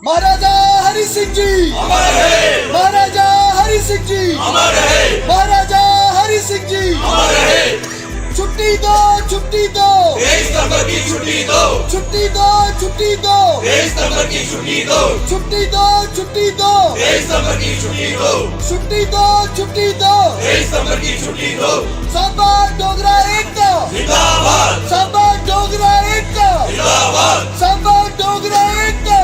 महाराजा हरि सिंह जी अमर रहे, महाराजा हरि सिंह जी अमर रहे, महाराजा हरि सिंह जी अमर रहे। छुट्टी दो, छुट्टी दो, 23 सितंबर की छुट्टी दो, छुट्टी दो, छुट्टी दो, 23 सितंबर की छुट्टी दो, छुट्टी दो, छुट्टी दो, 23 सितंबर की छुट्टी दो, छुट्टी दो, छुट्टी दो। 23 सितंबर की छुट्टी दो। सांबा डोगरा एकता, जिंदाबाद, सांबा डोगरा एकता, जिंदाबाद, सांबा डोगरा एकता।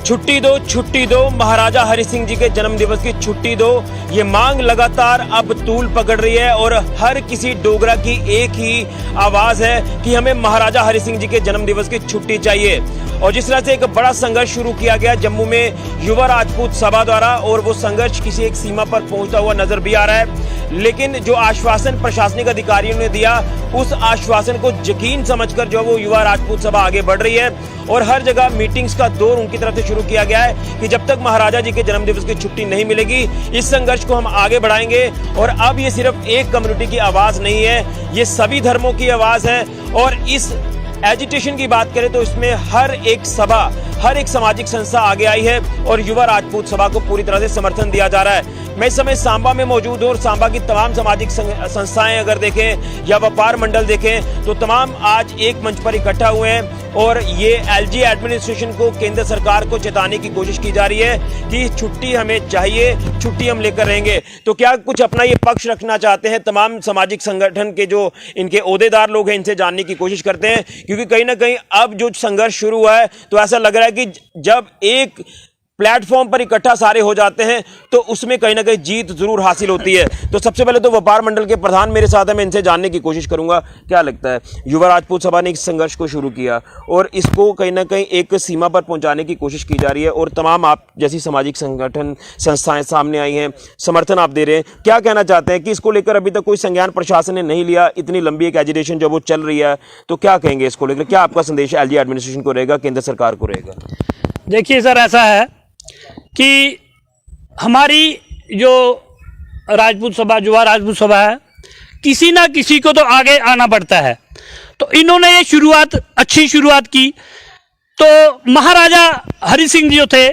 छुट्टी दो, महाराजा हरि सिंह जी के जन्म दिवस की छुट्टी दो। ये मांग लगातार अब तूल पकड़ रही है और हर किसी डोगरा की एक ही आवाज है कि हमें महाराजा हरि सिंह जी के जन्म दिवस की छुट्टी चाहिए। और जिस तरह से एक बड़ा संघर्ष शुरू किया गया जम्मू में युवा राजपूत सभा द्वारा, और वो संघर्ष किसी एक सीमा पर पहुंचता हुआ नजर भी आ रहा है, लेकिन जो आश्वासन प्रशासनिक अधिकारियों ने दिया उस आश्वासन को यकीन समझकर जो वो युवा राजपूत सभा आगे बढ़ रही है और हर जगह मीटिंग्स का दौर उनकी तरफ से शुरू किया गया है कि जब तक महाराजा जी के जन्मदिवस की छुट्टी नहीं मिलेगी इस संघर्ष को हम आगे बढ़ाएंगे। और अब ये सिर्फ एक कम्युनिटी की आवाज नहीं है, ये सभी धर्मों की आवाज है। और इस एजिटेशन की बात करें तो इसमें हर एक सभा, हर एक सामाजिक संस्था आगे आई है और युवा राजपूत सभा को पूरी तरह से समर्थन दिया जा रहा है। मैं इस समय सांबा में मौजूद हूं और सांबा की तमाम सामाजिक संस्थाएं अगर देखें या व्यापार मंडल देखें तो तमाम आज एक मंच पर इकट्ठा हुए हैं और ये एलजी एडमिनिस्ट्रेशन को, केंद्र सरकार को चेताने की कोशिश की जा रही है कि छुट्टी हमें चाहिए, छुट्टी हम लेकर रहेंगे। तो क्या कुछ अपना ये पक्ष रखना चाहते हैं तमाम सामाजिक संगठन के जो इनके ओहदेदार लोग हैं, इनसे जानने की कोशिश करते हैं, क्योंकि कहीं ना कहीं अब जो संघर्ष शुरू हुआ है तो ऐसा लग रहा है कि जब एक प्लेटफॉर्म पर इकट्ठा सारे हो जाते हैं तो उसमें कहीं ना कहीं जीत जरूर हासिल होती है। तो सबसे पहले तो व्यापार मंडल के प्रधान मेरे साथ है, मैं इनसे जानने की कोशिश करूंगा क्या लगता है। युवा राजपूत सभा ने इस संघर्ष को शुरू किया और इसको कहीं ना कहीं एक सीमा पर पहुंचाने की कोशिश की जा रही है और तमाम आप जैसी सामाजिक संगठन संस्थाएं सामने आई हैं, समर्थन आप दे रहे हैं। क्या कहना चाहते हैं कि इसको लेकर अभी तक कोई संज्ञान प्रशासन ने नहीं लिया, इतनी लंबी एक एजिटेशन जब वो चल रही है, तो क्या कहेंगे इसको लेकर? क्या आपका संदेश एलजी एडमिनिस्ट्रेशन को रहेगा, केंद्र सरकार को रहेगा? देखिए सर, ऐसा है कि हमारी जो राजपूत सभा, युवा राजपूत सभा है, किसी ना किसी को तो आगे आना पड़ता है। तो इन्होंने ये शुरुआत, अच्छी शुरुआत की। तो महाराजा हरि सिंह जी जो थे,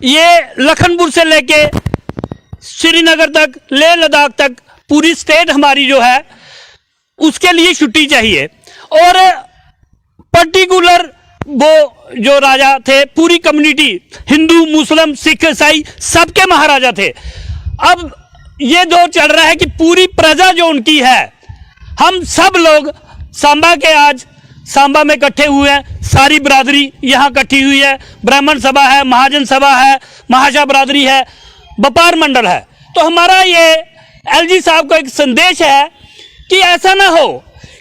ये लखनपुर से लेके श्रीनगर तक, लेह लद्दाख तक, पूरी स्टेट हमारी जो है उसके लिए छुट्टी चाहिए। और पर्टिकुलर वो जो राजा थे, पूरी कम्युनिटी, हिंदू, मुस्लिम, सिख, ईसाई, सबके महाराजा थे। अब ये दौर चल रहा है कि पूरी प्रजा जो उनकी है, हम सब लोग सांबा के आज सांबा में इकट्ठे हुए हैं, सारी बिरादरी यहाँ इकट्ठी हुई है। ब्राह्मण सभा है, महाजन सभा है, महाशा बिरादरी है, व्यापार मंडल है। तो हमारा ये एलजी साहब का एक संदेश है कि ऐसा ना हो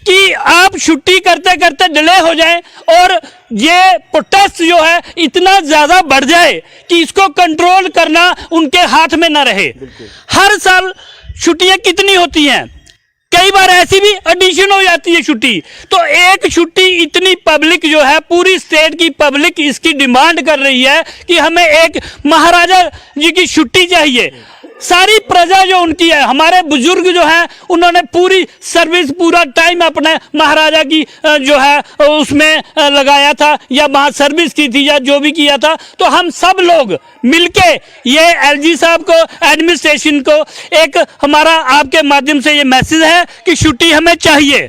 कि आप छुट्टी करते करते डिले हो जाए और ये प्रोटेस्ट जो है इतना ज्यादा बढ़ जाए कि इसको कंट्रोल करना उनके हाथ में ना रहे। हर साल छुट्टियां कितनी होती हैं, कई बार ऐसी भी एडिशन हो जाती है छुट्टी। तो एक छुट्टी इतनी पब्लिक जो है, पूरी स्टेट की पब्लिक इसकी डिमांड कर रही है कि हमें एक महाराजा जी की छुट्टी चाहिए। सारी प्रजा जो उनकी है, हमारे बुजुर्ग जो है उन्होंने पूरी सर्विस, पूरा टाइम अपने महाराजा की जो है उसमें लगाया था या वहाँ सर्विस की थी या जो भी किया था। तो हम सब लोग मिलके ये एलजी साहब को, एडमिनिस्ट्रेशन को एक हमारा आपके माध्यम से ये मैसेज है कि छुट्टी हमें चाहिए।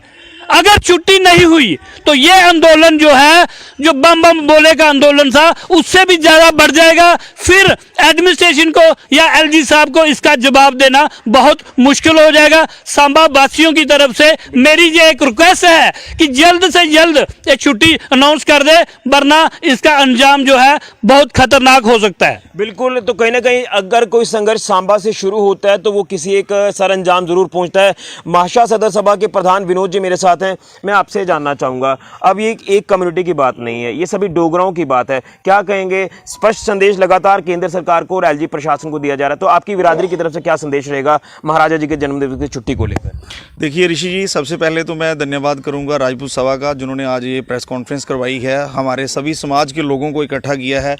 अगर छुट्टी नहीं हुई तो ये आंदोलन जो है, जो बम बम बोले का आंदोलन था, उससे भी ज्यादा बढ़ जाएगा। फिर एडमिनिस्ट्रेशन को या एलजी साहब को इसका जवाब देना बहुत मुश्किल हो जाएगा। सांबा वासियों की तरफ से मेरी ये एक रिक्वेस्ट है कि जल्द से जल्द ये छुट्टी अनाउंस कर दे, वरना इसका अंजाम जो है बहुत खतरनाक हो सकता है। बिल्कुल। तो कहीं ना कहीं अगर कोई संघर्ष सांबा से शुरू होता है तो वो किसी एक सर अंजाम जरूर पहुंचता है। महाशा सदर सभा के प्रधान विनोद जी मेरे साथ हैं, मैं आपसे जानना चाहूंगा, अब ये एक कम्युनिटी की बात नहीं है, ये सभी डोगराओं की बात है। क्या कहेंगे? स्पष्ट संदेश लगातार केंद्र सरकार को और एलजी प्रशासन को दिया जा रहा है, तो आपकी बिरादरी की तरफ से क्या संदेश रहेगा महाराजा जी के जन्मदिवस की छुट्टी को लेकर? देखिए ऋषि जी, सबसे पहले तो मैं धन्यवाद करूंगा राजपूत सभा का, जिन्होंने आज ये प्रेस कॉन्फ्रेंस करवाई है, हमारे सभी समाज के लोगों को इकट्ठा किया है।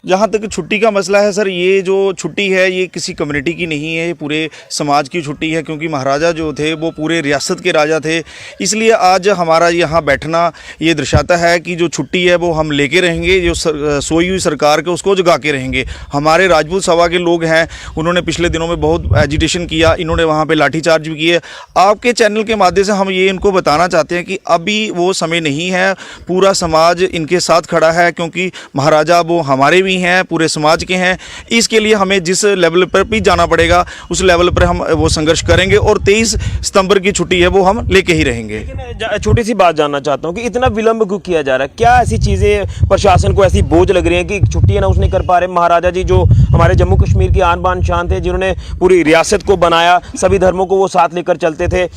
जहाँ तक छुट्टी का मसला है सर, ये जो छुट्टी है ये किसी कम्युनिटी की नहीं है, ये पूरे समाज की छुट्टी है, क्योंकि महाराजा जो थे वो पूरे रियासत के राजा थे। इसलिए आज हमारा यहाँ बैठना ये दर्शाता है कि जो छुट्टी है वो हम लेके रहेंगे, जो सोई हुई सरकार के उसको जगा के रहेंगे। हमारे राजपूत सभा के लोग हैं, उन्होंने पिछले दिनों में बहुत एजिटेशन किया, इन्होंने वहाँ पे लाठीचार्ज भी किए। आपके चैनल के माध्यम से हम ये इनको बताना चाहते हैं कि अभी वो समय नहीं है, पूरा समाज इनके साथ खड़ा है, क्योंकि महाराजा वो हमारे भी हैं, पूरे समाज के हैं। इसके लिए हमें जिस लेवल पर भी जाना पड़ेगा उस लेवल पर हम वो संघर्ष करेंगे और 23 सितंबर की छुट्टी है वो हम लेके ही रहेंगे। लेकिन छोटी सी बात जानना चाहता हूँ कि इतना विलंब क्यों किया जा रहा है? क्या ऐसी चीज़ें प्रशासन को ऐसी बोझ लग रही है कि छुट्टी है ना उसने कर पा रहे? महाराजा जी जो हमारे जम्मू कश्मीर की आन बान शान थे, जिन्होंने पूरी रियासत को बनाया, सभी धर्मों को वो साथ लेकर चलते थे,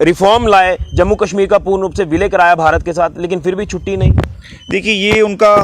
रिफॉर्म लाए, जम्मू कश्मीर का पूर्ण रूप से विलय कराया भारत के साथ, लेकिन फिर भी छुट्टी नहीं। देखिए, ये उनका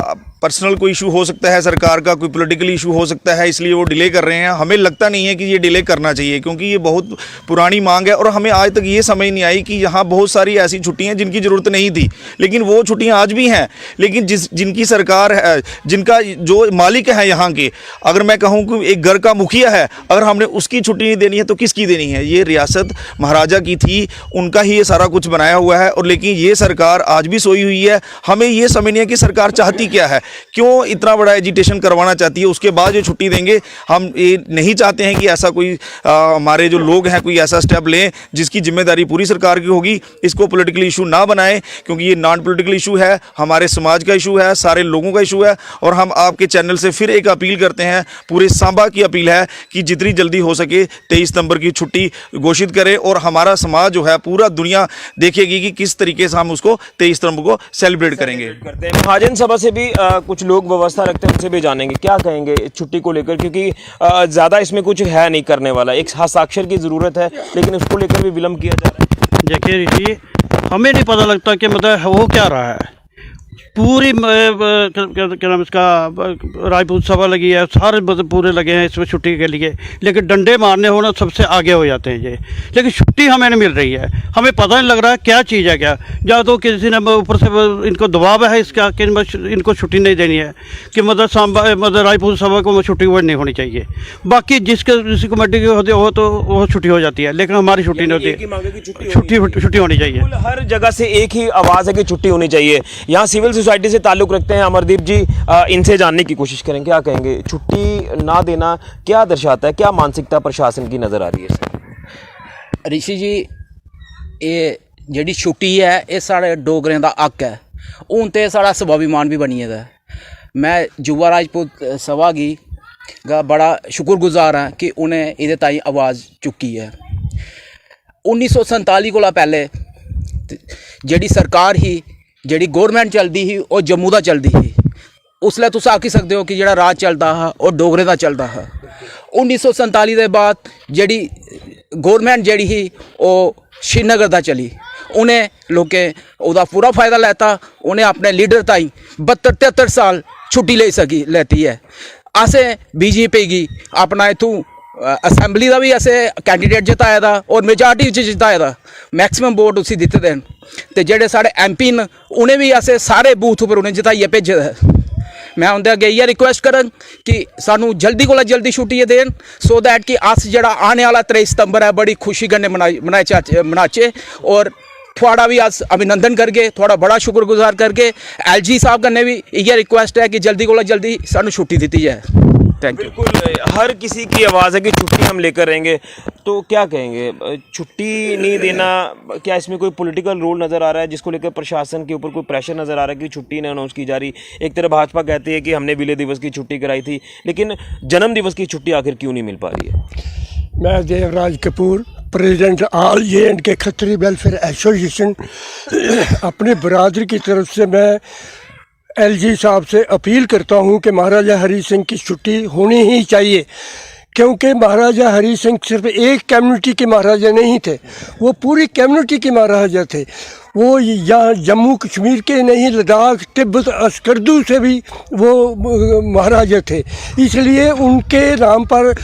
पर्सनल कोई इशू हो सकता है, सरकार का कोई पॉलिटिकल इशू हो सकता है, इसलिए वो डिले कर रहे हैं। हमें लगता नहीं है कि ये डिले करना चाहिए, क्योंकि ये बहुत पुरानी मांग है और हमें आज तक ये समझ नहीं आई कि यहाँ बहुत सारी ऐसी छुट्टियाँ जिनकी ज़रूरत नहीं थी, लेकिन वो छुट्टियाँ आज भी हैं। लेकिन जिनकी सरकार है, जिनका जो मालिक है यहाँ के, अगर मैं कहूँ कि एक घर का मुखिया है, अगर हमने उसकी छुट्टी नहीं देनी है तो किसकी देनी है? ये रियासत महाराजा की थी, उनका ही ये सारा कुछ बनाया हुआ है। और लेकिन ये सरकार आज भी सोई हुई है। हमें ये समझ नहीं है कि सरकार चाहती क्या है, क्यों इतना बड़ा एजिटेशन करवाना चाहती है, उसके बाद जो छुट्टी देंगे। हम ये नहीं चाहते हैं कि ऐसा कोई हमारे जो लोग हैं कोई ऐसा स्टेप लें जिसकी जिम्मेदारी पूरी सरकार की होगी। इसको पॉलिटिकल इशू ना बनाएं, क्योंकि ये नॉन पॉलिटिकल इशू है, हमारे समाज का इशू है, सारे लोगों का इशू है। और हम आपके चैनल से फिर एक अपील करते हैं, पूरे सांबा की अपील है कि जितनी जल्दी हो सके 23 सितंबर की छुट्टी घोषित करें और हमारा समाज जो है, पूरा दुनिया देखेगी कि किस तरीके से हम उसको 23 सितंबर को सेलिब्रेट करेंगे। महाजन सभा से भी कुछ लोग व्यवस्था रखते हैं, उनसे भी जानेंगे क्या कहेंगे छुट्टी को लेकर, क्योंकि ज़्यादा इसमें कुछ है नहीं करने वाला। एक हस्ताक्षर की ज़रूरत है, लेकिन उसको लेकर भी विलम्ब किया जा रहा है। देखिए ऋषि, हमें नहीं पता लगता कि मतलब हो क्या रहा है। पूरी क्या नाम इसका राजपूत सभा लगी है, सारे मतलब पूरे लगे हैं इसमें छुट्टी के लिए, लेकिन डंडे मारने हो ना सबसे आगे हो जाते हैं ये। लेकिन छुट्टी हमें नहीं मिल रही है, हमें पता नहीं लग रहा है क्या चीज़ है। क्या या तो किसी ने ऊपर से इनको दबाव है इसका कि इनको छुट्टी नहीं देनी है, कि मतलब सांबा मतलब राजपूत सभा को छुट्टी वो नहीं होनी चाहिए। बाकी जिस कमेटी की होती हो तो वो छुट्टी हो जाती है, लेकिन हमारी छुट्टी नहीं होती। छुट्टी होनी चाहिए। हर जगह से एक ही आवाज़ है कि छुट्टी होनी चाहिए। यहाँ सिविल सोसाइटी से ताल्लुक़ रखते हैं अमरदीप जी, इनसे जानने की कोशिश करें, क्या कहेंगे? छुट्टी ना देना क्या दर्शाता है, क्या मानसिकता प्रशासन की नज़र आ रही है? ऋषि जी, ये जिहड़ी छुट्टी है ये साढ़े डोगरें दा हक है, हूँ तो साढ़ा स्वाभिमान भी बनी गेदा है। मैं युवा राजपूत सभा गी गा बड़ा शुक्रगुजार हाँ कि उन्हें इहदे ताईं आवाज़ चुकी है। 1947 कोला पहले जिहड़ी सरकार ही, जिहड़ी गौरमेंट चलदी ही, वो जम्मू दा चलदी ही। उसलै तुस आखी सकदे हो कि जिहड़ा राज चलदा हा वो डोगरे दा चलदा हा। 1947 दे बाद जिहड़ी गौरमेंट जिहड़ी ही वो श्रीनगर दा चली, उन्हें लोकें ओहदा पूरा फायदा लैता। उन्हें अपने लीडर ताईं 72-73 साल छुट्टी ले लैती है। असें बीजेपी गी अपना इत्थूं असैंबली का भी असें कैंडीडेट जिताया था और मेजॉरिटी जिताया था, मैक्सिमम वोट उसी दिते दे। तो जेडे साढ़े MP न उन्हें भी असें सारे बूथ उपर उन्हें जिताइए भेजे दा। मैं उंदे अगे इयै रिक्वेस्ट करन कि सानू जल्दी कोला जल्दी छुट्टी देन, सो दैट कि अस जेड़ा आने वाला 23 सितंबर है बड़ी खुशी कन्नै मनाचे। और थोड़ा भी अस अभिनंदन करगे, थोड़ा बड़ा शुक्रगुजार करगे। LG साहब कन्नै भी इयै रिक्वेस्ट है कि जल्दी कोला जल्दी सानू छुट्टी दी जाए। Thank you. बिल्कुल, हर किसी की आवाज़ है कि छुट्टी हम लेकर रहेंगे, तो क्या कहेंगे? छुट्टी नहीं देना, क्या इसमें कोई पॉलिटिकल रोल नज़र आ रहा है जिसको लेकर प्रशासन के ऊपर कोई प्रेशर नज़र आ रहा है कि छुट्टी नहीं अनाउंस की जा रही? एक तरफ भाजपा कहती है कि हमने विलय दिवस की छुट्टी कराई थी, लेकिन जन्म दिवस की छुट्टी आखिर क्यों नहीं मिल पा रही है? मैं Devraj Kapoor, president all J&K Khatri welfare association, अपने बरादरी की तरफ से मैं LG साहब से अपील करता हूं कि महाराजा हरी सिंह की छुट्टी होनी ही चाहिए, क्योंकि महाराजा हरी सिंह सिर्फ एक कम्युनिटी के महाराजा नहीं थे, वो पूरी कम्युनिटी के महाराजा थे। वो यहाँ जम्मू कश्मीर के नहीं, लद्दाख, तिब्बत, अस्करदू से भी वो महाराजा थे। इसलिए उनके नाम पर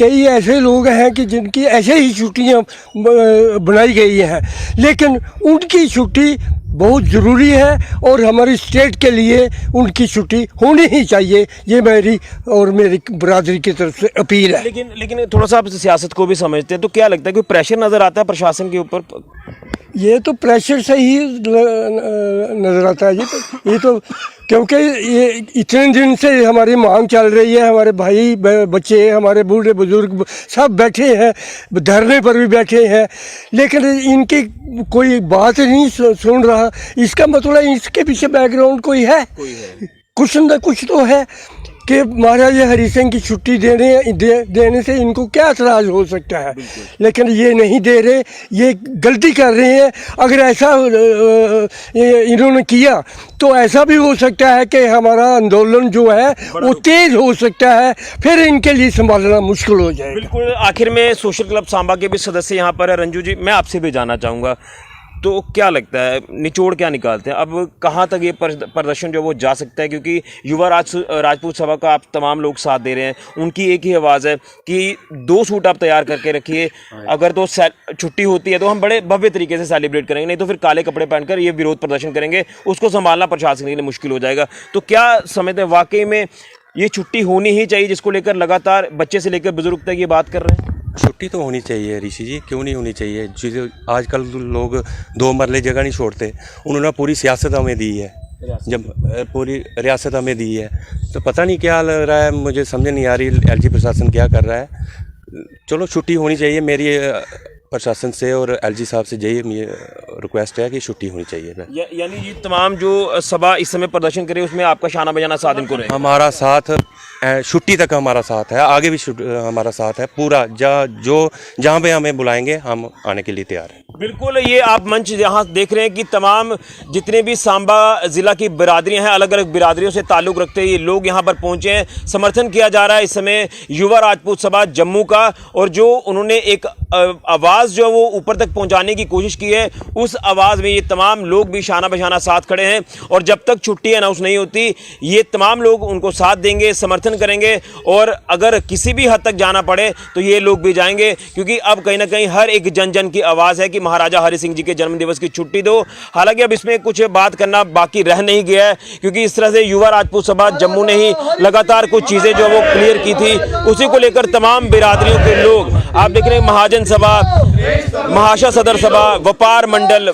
कई ऐसे लोग हैं कि जिनकी ऐसे ही छुट्टियाँ बनाई गई हैं, लेकिन उनकी छुट्टी बहुत ज़रूरी है और हमारी स्टेट के लिए उनकी छुट्टी होनी ही चाहिए। ये मेरी और मेरी बरादरी की तरफ से अपील है। लेकिन थोड़ा सा आप सियासत को भी समझते हैं तो क्या लगता है, कोई प्रेशर नजर आता है प्रशासन के ऊपर? ये तो प्रेशर से ही नज़र आता है। ये तो क्योंकि ये इतने दिन से हमारी मांग चल रही है, हमारे भाई बच्चे, हमारे बूढ़े बुजुर्ग सब बैठे हैं, धरने पर भी बैठे हैं, लेकिन इनकी कोई बात नहीं सुन रहा। इसका मतलब इसके पीछे बैकग्राउंड कोई है, कुछ न कुछ तो है कि महाराजा हरि सिंह की छुट्टी देने से इनको क्या एतराज़ हो सकता है, लेकिन ये नहीं दे रहे, ये गलती कर रहे हैं। अगर ऐसा इन्होंने किया तो ऐसा भी हो सकता है कि हमारा आंदोलन जो है वो तेज़ हो सकता है, फिर इनके लिए संभालना मुश्किल हो जाएगा। बिल्कुल। आखिर में सोशल क्लब सांबा के भी सदस्य यहाँ पर है। रंजू जी, मैं आपसे भी जानना चाहूँगा, तो क्या लगता है, निचोड़ क्या निकालते हैं, अब कहाँ तक ये प्रदर्शन जो वो जा सकता है? क्योंकि युवा राजपूत सभा का आप तमाम लोग साथ दे रहे हैं, उनकी एक ही आवाज़ है कि 2 सूट आप तैयार करके रखिए, अगर तो छुट्टी होती है तो हम बड़े भव्य तरीके से सेलिब्रेट करेंगे, नहीं तो फिर काले कपड़े पहनकर ये विरोध प्रदर्शन करेंगे, उसको संभालना प्रशासन के लिए मुश्किल हो जाएगा। तो क्या समझते हैं, वाकई में ये छुट्टी होनी ही चाहिए, जिसको लेकर लगातार बच्चे से लेकर बुजुर्ग तक ये बात कर रहे हैं? छुट्टी तो होनी चाहिए ऋषि जी, क्यों नहीं होनी चाहिए? जो आजकल लोग 2 मरले जगह नहीं छोड़ते, उन्होंने पूरी सियासत हमें दी है, जब पूरी रियासत हमें दी है, तो पता नहीं क्या लग रहा है, मुझे समझ नहीं आ रही एलजी प्रशासन क्या कर रहा है। चलो छुट्टी होनी चाहिए, मेरी प्रशासन से और एलजी साहब से यही रिक्वेस्ट है कि छुट्टी होनी चाहिए। यानी ये तमाम जो सभा इस समय प्रदर्शन करे उसमें आपका शाना बजाना साथ इनको रहे? हमारा साथ छुट्टी तक हमारा साथ है, आगे भी हमारा साथ है पूरा। जहाँ पे हमें बुलाएंगे हम आने के लिए तैयार हैं। बिल्कुल। ये आप मंच यहाँ देख रहे हैं कि तमाम जितने भी सांबा ज़िला की बिरादरियाँ हैं, अलग अलग बिरादरियों से ताल्लुक़ रखते हुए लोग यहाँ पर पहुँचे हैं। समर्थन किया जा रहा है इस समय युवा राजपूत सभा जम्मू का, और जो उन्होंने एक आवाज़ जो वो ऊपर तक पहुँचाने की कोशिश की है, उस आवाज़ में ये तमाम लोग भी शाना बशाना साथ खड़े हैं। और जब तक छुट्टी अनाउंस नहीं होती, ये तमाम लोग उनको साथ देंगे, समर्थन करेंगे, और अगर किसी भी हद तक जाना पड़े तो ये लोग भी जाएंगे, क्योंकि अब कहीं ना कहीं हर एक जन जन की आवाज़ है कि महाराजा हरि सिंह जी के जन्मदिवस की छुट्टी दो। हालांकि अब इसमें कुछ बात करना बाकी रह नहीं गया है, क्योंकि इस तरह से युवा राजपूत सभा जम्मू ने ही लगातार कुछ चीज़ें जो वो क्लियर की थी, उसी को लेकर तमाम बिरादरियों के लोग, आप देख रहे हैं महाजन सभा, महाशा सदर सभा, व्यापार मंडल,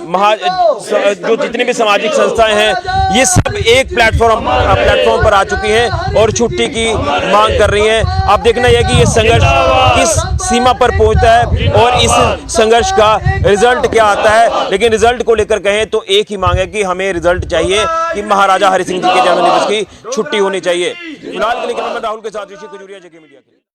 जो जितनी भी सामाजिक संस्थाएं हैं, ये सब एक प्लेटफॉर्म पर आ चुकी हैं और छुट्टी की मांग कर रही हैं। अब देखना यह कि ये संघर्ष किस सीमा पर पहुंचता है और इस संघर्ष का रिजल्ट क्या आता है। लेकिन रिजल्ट को लेकर कहें तो एक ही मांग है कि हमें रिजल्ट चाहिए कि महाराजा हरि सिंह जी के जन्मदिवस की छुट्टी होनी चाहिए। फिलहाल के लिए मैं राहुल के साथ ऋषि खजूरिया, जगह मीडिया के लिए।